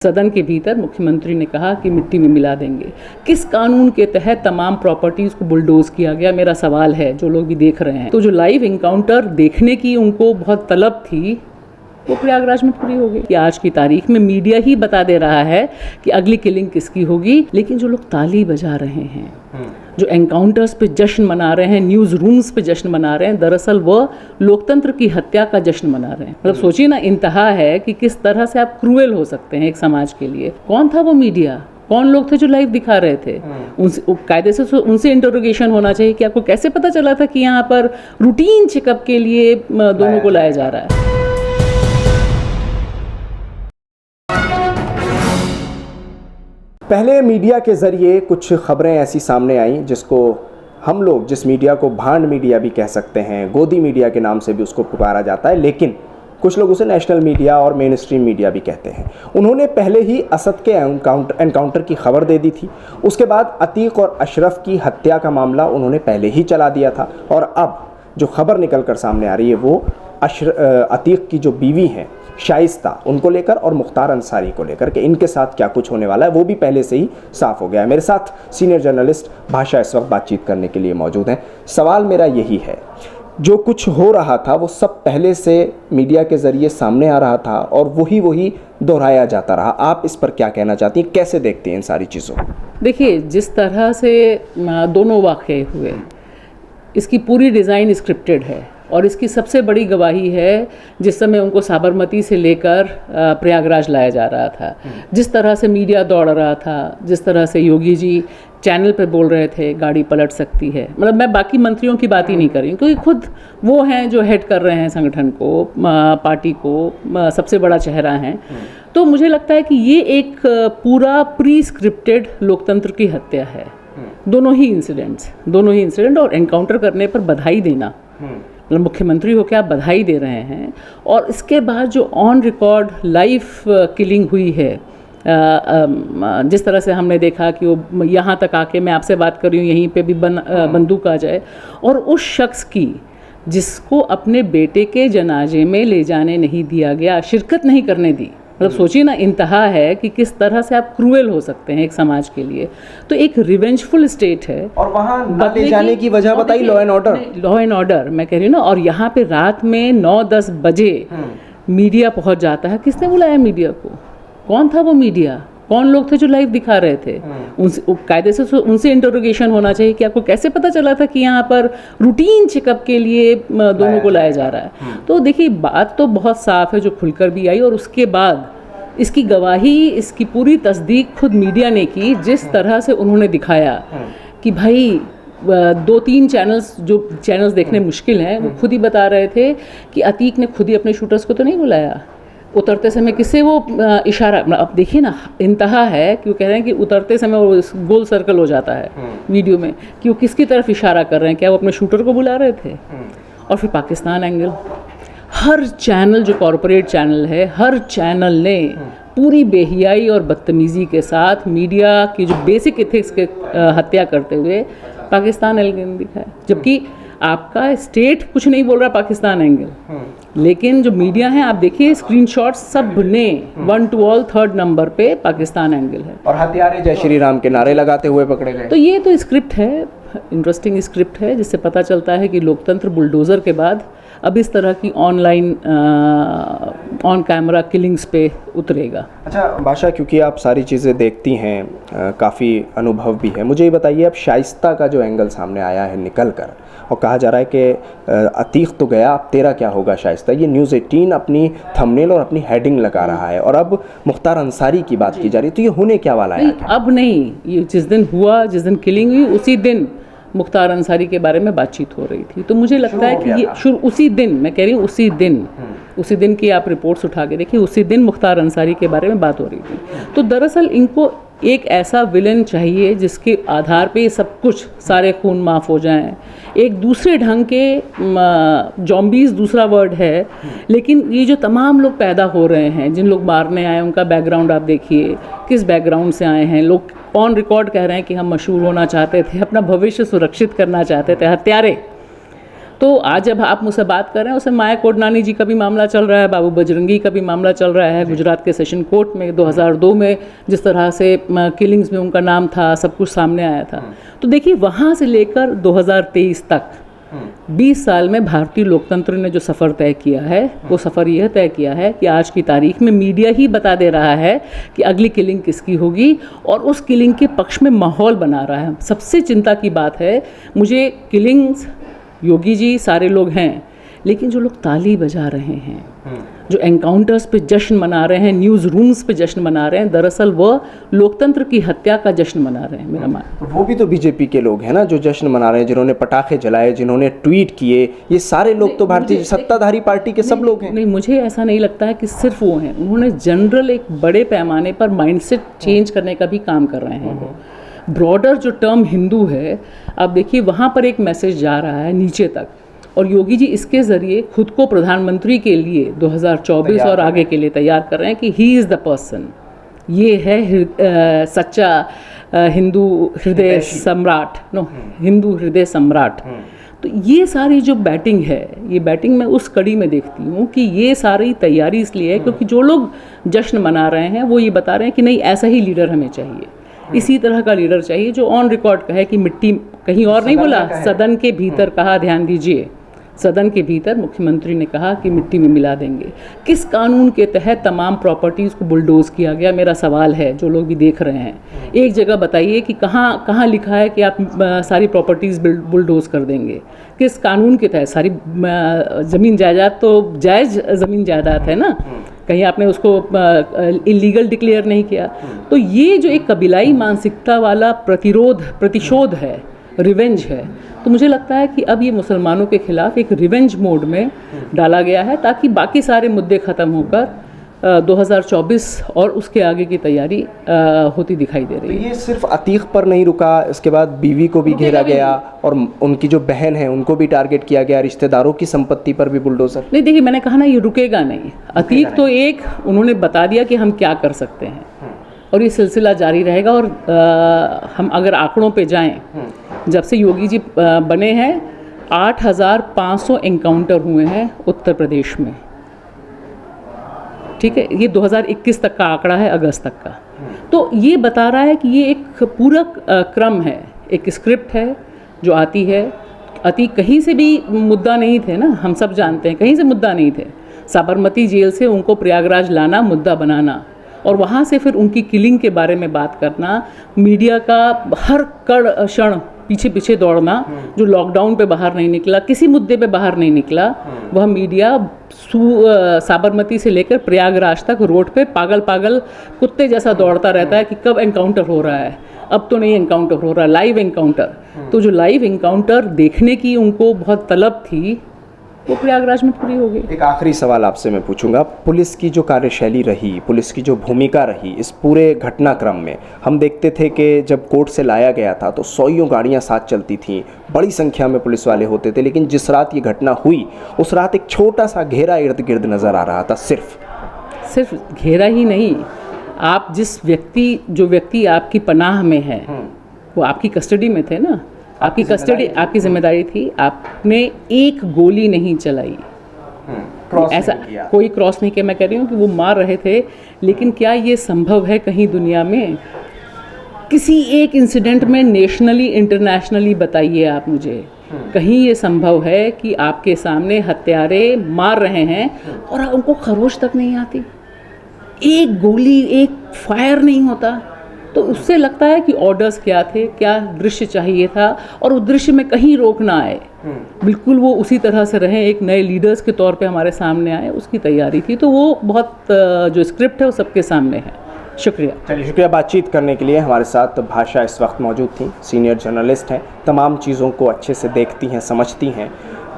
सदन के भीतर मुख्यमंत्री ने कहा कि मिट्टी में मिला देंगे। किस कानून के तहत तमाम प्रॉपर्टीज को बुलडोज किया गया, मेरा सवाल है जो लोग भी देख रहे हैं। तो जो लाइव इनकाउंटर देखने की उनको बहुत तलब थी वो प्रयागराज में पूरी हो गई कि आज की तारीख में मीडिया ही बता दे रहा है कि अगली किलिंग किसकी होगी। लेकिन जो लोग ताली बजा रहे हैं, जो एनकाउंटर्स पे जश्न मना रहे हैं, न्यूज़ रूम्स पे जश्न मना रहे हैं, दरअसल वह लोकतंत्र की हत्या का जश्न मना रहे हैं। मतलब सोचिए ना, इंतहा है कि किस तरह से आप क्रूएल हो सकते हैं एक समाज के लिए। कौन था वो मीडिया, कौन लोग थे जो लाइव दिखा रहे थे? कायदे से उनसे इंटरोगेशन होना चाहिए कि आपको कैसे पता चला था कि यहाँ पर रूटीन चेकअप के लिए दोनों को लाया जा रहा है। पहले मीडिया के ज़रिए कुछ ख़बरें ऐसी सामने आईं जिसको हम लोग, जिस मीडिया को भांड मीडिया भी कह सकते हैं, गोदी मीडिया के नाम से भी उसको पुकारा जाता है, लेकिन कुछ लोग उसे नेशनल मीडिया और मेन स्ट्रीम मीडिया भी कहते हैं। उन्होंने पहले ही असद के एनकाउंटर की खबर दे दी थी। उसके बाद अतीक और अशरफ की हत्या का मामला उन्होंने पहले ही चला दिया था। और अब जो खबर निकल कर सामने आ रही है वो अतीक की जो बीवी हैं शाइस्ता, उनको लेकर और मुख्तार अंसारी को लेकर कि इनके साथ क्या कुछ होने वाला है वो भी पहले से ही साफ हो गया है। मेरे साथ सीनियर जर्नलिस्ट भाषा इस वक्त बातचीत करने के लिए मौजूद हैं। सवाल मेरा यही है, जो कुछ हो रहा था वो सब पहले से मीडिया के ज़रिए सामने आ रहा था और वही दोहराया जाता रहा। आप इस पर क्या कहना चाहती हैं, कैसे देखते हैं इन सारी चीज़ों को? देखिए, जिस तरह से दोनों वाक़ये हुए, इसकी पूरी डिज़ाइन स्क्रिप्टेड है और इसकी सबसे बड़ी गवाही है जिस समय उनको साबरमती से लेकर प्रयागराज लाया जा रहा था, जिस तरह से मीडिया दौड़ रहा था, जिस तरह से योगी जी चैनल पे बोल रहे थे गाड़ी पलट सकती है। मतलब मैं बाकी मंत्रियों की बात ही नहीं कर रही हूँ, क्योंकि खुद वो हैं जो हेड कर रहे हैं संगठन को, पार्टी को, सबसे बड़ा चेहरा हैं। तो मुझे लगता है कि ये एक पूरा प्री स्क्रिप्टेड लोकतंत्र की हत्या है। दोनों ही इंसिडेंट और एनकाउंटर करने पर बधाई देना, मतलब मुख्यमंत्री होकर आप बधाई दे रहे हैं, और इसके बाद जो ऑन रिकॉर्ड लाइव किलिंग हुई है, जिस तरह से हमने देखा कि वो यहाँ तक आके, मैं आपसे बात कर रही हूँ, यहीं पे भी बंदूक आ जाए, और उस शख्स की जिसको अपने बेटे के जनाजे में ले जाने नहीं दिया गया, शिरकत नहीं करने दी। मतलब सोचिए ना, इंतहा है कि किस तरह से आप क्रूएल हो सकते हैं एक समाज के लिए। तो एक रिवेंजफुल स्टेट है। और वहाँ न ले जाने की वजह बताई, लॉ एंड ऑर्डर मैं कह रही हूँ ना। और यहाँ पे रात में 9-10 बजे मीडिया पहुँच जाता है। किसने बुलाया मीडिया को? कौन था वो मीडिया? कौन लोग थे जो लाइव दिखा रहे थे? कायदे से उनसे इंटरोगेशन होना चाहिए कि आपको कैसे पता चला था कि यहाँ पर रूटीन चेकअप के लिए दोनों को लाया जा रहा है। तो देखिए, बात तो बहुत साफ है जो खुलकर भी आई, और उसके बाद इसकी गवाही, इसकी पूरी तस्दीक खुद मीडिया ने की। जिस तरह से उन्होंने दिखाया कि भाई 2-3 चैनल्स देखने मुश्किल हैं, वो खुद ही बता रहे थे कि अतीक ने खुद ही अपने शूटर्स को तो नहीं बुलाया। उतरते समय किससे वो इशारा, अब देखिए ना, इंतहा है कि वो कह रहे हैं कि उतरते समय वो गोल सर्कल हो जाता है वीडियो में कि वो किसकी तरफ इशारा कर रहे हैं, क्या वो अपने शूटर को बुला रहे थे? और फिर पाकिस्तान एंगल, हर चैनल जो कॉरपोरेट चैनल है, हर चैनल ने पूरी बेहियाई और बदतमीज़ी के साथ मीडिया की जो बेसिक एथिक्स के हत्या करते हुए पाकिस्तान एंगल दिखाया। जबकि आपका स्टेट कुछ नहीं बोल रहा पाकिस्तान एंगल, लेकिन जो मीडिया है, आप देखिए स्क्रीनशॉट, सब ने 1 to all 3rd नंबर पे पाकिस्तान एंगल है, और हथियारे जय श्री राम के नारे लगाते हुए पकड़े गए। तो ये तो स्क्रिप्ट है, इंटरेस्टिंग स्क्रिप्ट है, जिससे पता चलता है कि लोकतंत्र बुलडोज़र के बाद अब इस तरह की ऑनलाइन ऑन कैमरा किलिंग्स पे उतरेगा। अच्छा भाषा, क्योंकि आप सारी चीज़ें देखती हैं, काफ़ी अनुभव भी है, मुझे ये बताइए, अब शाइस्ता का जो एंगल सामने आया है निकल कर, और कहा जा रहा है कि अतीक तो गया, अब तेरा क्या होगा शाइस्ता, ये न्यूज़ 18 अपनी थंबनेल और अपनी हेडिंग लगा रहा है, और अब मुख्तार अंसारी की बात की जा रही है। तो ये होने क्या वाला है? अब नहीं, ये जिस दिन किलिंग हुई उसी दिन मुख्तार अंसारी के बारे में बातचीत हो रही थी। तो मुझे लगता है कि ये उसी दिन, मैं कह रही हूँ उसी दिन की आप रिपोर्ट्स उठा के देखिए, उसी दिन मुख्तार अंसारी के बारे में बात हो रही थी। तो दरअसल इनको एक ऐसा विलन चाहिए जिसके आधार पे ये सब कुछ, सारे खून माफ़ हो जाएं। एक दूसरे ढंग के जॉम्बीज़ दूसरा वर्ड है, लेकिन ये जो तमाम लोग पैदा हो रहे हैं, जिन लोग मारने आए उनका बैकग्राउंड आप देखिए, किस बैकग्राउंड से आए हैं लोग। ऑन रिकॉर्ड कह रहे हैं कि हम मशहूर होना चाहते थे, अपना भविष्य सुरक्षित करना चाहते थे, हत्यारे। तो आज जब आप मुझसे बात कर रहे हैं, उसमें माया कोडनानी जी का भी मामला चल रहा है, बाबू बजरंगी का भी मामला चल रहा है गुजरात के सेशन कोर्ट में 2002 में, जिस तरह से किलिंग्स में उनका नाम था, सब कुछ सामने आया था। तो देखिए वहाँ से लेकर 2023 तक 20 साल में भारतीय लोकतंत्र ने जो सफ़र तय किया है, वो सफ़र यह तय किया है कि आज की तारीख में मीडिया ही बता दे रहा है कि अगली किलिंग किसकी होगी, और उस किलिंग के पक्ष में माहौल बना रहा है। सबसे चिंता की बात है मुझे, किलिंग्स योगी जी सारे लोग हैं, लेकिन जो लोग ताली बजा रहे हैं, जो एनकाउंटर्स पे जश्न मना रहे हैं, न्यूज़ रूम्स पे जश्न मना रहे हैं, दरअसल वो लोकतंत्र की हत्या का जश्न मना रहे हैं। मेरा मान वो भी तो बीजेपी के लोग हैं ना, जो जश्न मना रहे हैं, जिन्होंने पटाखे जलाए, जिन्होंने ट्वीट किए, ये सारे लोग तो भारतीय सत्ताधारी पार्टी के सब लोग हैं। नहीं, मुझे ऐसा नहीं लगता है कि सिर्फ वो हैं, उन्होंने जनरल एक बड़े पैमाने पर माइंडसेट चेंज करने का भी काम कर रहे हैं। ब्रॉडर जो टर्म हिंदू है, आप देखिए वहाँ पर एक मैसेज जा रहा है नीचे तक, और योगी जी इसके ज़रिए खुद को प्रधानमंत्री के लिए 2024 और आगे के लिए तैयार कर रहे हैं कि ही इज़ द पर्सन, ये है सच्चा हिंदू हृदय सम्राट, हिंदू हृदय सम्राट। तो ये सारी जो बैटिंग है, ये बैटिंग मैं उस कड़ी में देखती हूँ कि ये सारी तैयारी इसलिए है क्योंकि जो लोग जश्न मना रहे हैं वो ये बता रहे हैं कि नहीं, ऐसा ही लीडर हमें चाहिए, इसी तरह का लीडर चाहिए जो ऑन रिकॉर्ड कहे कि मिट्टी, कहीं और नहीं बोला, सदन के भीतर कहा, ध्यान दीजिए, सदन के भीतर मुख्यमंत्री ने कहा कि मिट्टी में मिला देंगे। किस कानून के तहत तमाम प्रॉपर्टीज़ को बुलडोज़ किया गया, मेरा सवाल है, जो लोग भी देख रहे हैं, एक जगह बताइए कि कहाँ लिखा है कि आप सारी प्रॉपर्टीज़ बुलडोज़ कर देंगे, किस कानून के तहत? सारी ज़मीन जायदाद तो जायज़ ज़मीन जायदाद है ना, कहीं आपने उसको इलीगल डिक्लेयर नहीं किया। तो ये जो एक कबीलाई मानसिकता वाला प्रतिशोध है, रिवेंज है, तो मुझे लगता है कि अब ये मुसलमानों के खिलाफ एक रिवेंज मोड में डाला गया है ताकि बाकी सारे मुद्दे ख़त्म होकर 2024 और उसके आगे की तैयारी होती दिखाई दे रही है। तो ये सिर्फ अतीक पर नहीं रुका, इसके बाद बीवी को भी घेरा गया और उनकी जो बहन है उनको भी टारगेट किया गया, रिश्तेदारों की संपत्ति पर भी बुलडोजर। नहीं, देखिए मैंने कहा ना, ये रुकेगा नहीं। अतीक तो एक उन्होंने बता दिया कि हम क्या कर सकते हैं, और ये सिलसिला जारी रहेगा। और हम अगर आंकड़ों पे जाएं, जब से योगी जी बने हैं 8,500 एनकाउंटर हुए हैं उत्तर प्रदेश में, ठीक है, ये 2021 तक का आंकड़ा है, अगस्त तक का। तो ये बता रहा है कि ये एक पूरा क्रम है, एक स्क्रिप्ट है जो आती है। अतीक कहीं से भी मुद्दा नहीं थे ना, हम सब जानते हैं, कहीं से मुद्दा नहीं थे। साबरमती जेल से उनको प्रयागराज लाना, मुद्दा बनाना, और वहाँ से फिर उनकी किलिंग के बारे में बात करना, मीडिया का हर क्षण पीछे पीछे दौड़ना, जो लॉकडाउन पे बाहर नहीं निकला, किसी मुद्दे पे बाहर नहीं निकला, वह मीडिया साबरमती से लेकर प्रयागराज तक रोड पे पागल कुत्ते जैसा दौड़ता रहता है कि कब एनकाउंटर हो रहा है। अब तो नहीं एनकाउंटर हो रहा, लाइव एनकाउंटर। तो जो लाइव एनकाउंटर देखने की उनको बहुत तलब थी, वो प्रयागराज में पूरी हो गई। एक आखिरी सवाल आपसे मैं पूछूंगा, पुलिस की जो कार्यशैली रही, पुलिस की जो भूमिका रही इस पूरे घटनाक्रम में, हम देखते थे कि जब कोर्ट से लाया गया था तो 100 गाड़ियां साथ चलती थीं, बड़ी संख्या में पुलिस वाले होते थे, लेकिन जिस रात ये घटना हुई उस रात एक छोटा सा घेरा इर्द गिर्द नज़र आ रहा था। सिर्फ घेरा ही नहीं, आप जो व्यक्ति आपकी पनाह में है वो आपकी कस्टडी में थे ना, आपकी कस्टडी, आपकी जिम्मेदारी थी, आपने एक गोली नहीं चलाई, ऐसा कोई क्रॉस नहीं किया। मैं कह रही हूँ कि वो मार रहे थे, लेकिन क्या ये संभव है कहीं दुनिया में? किसी एक इंसिडेंट में नेशनली इंटरनेशनली बताइए आप मुझे, कहीं ये संभव है कि आपके सामने हत्यारे मार रहे हैं और उनको खरोश तक नहीं आती, एक गोली, एक फायर नहीं होता? तो उससे लगता है कि ऑर्डर्स क्या थे, क्या दृश्य चाहिए था, और उस दृश्य में कहीं रोक ना आए, बिल्कुल वो उसी तरह से रहे, एक नए लीडर्स के तौर पे हमारे सामने आए, उसकी तैयारी थी। तो वो बहुत जो स्क्रिप्ट है वो सबके सामने है। शुक्रिया। चलिए, शुक्रिया बातचीत करने के लिए। हमारे साथ भाषा इस वक्त मौजूद थी, सीनियर जर्नलिस्ट हैं, तमाम चीज़ों को अच्छे से देखती हैं, समझती हैं।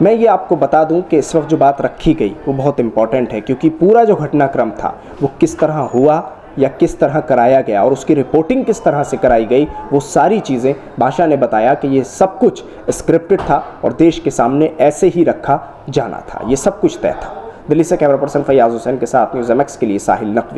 मैं ये आपको बता दूं कि इस वक्त जो बात रखी गई वो बहुत इम्पॉर्टेंट है, क्योंकि पूरा जो घटनाक्रम था वो किस तरह हुआ या किस तरह कराया गया और उसकी रिपोर्टिंग किस तरह से कराई गई, वो सारी चीज़ें भाषा ने बताया कि ये सब कुछ स्क्रिप्टेड था और देश के सामने ऐसे ही रखा जाना था, ये सब कुछ तय था। दिल्ली से कैमरा पर्सन फैयाज हुसैन के साथ न्यूज़ MX के लिए साहिल नकवी।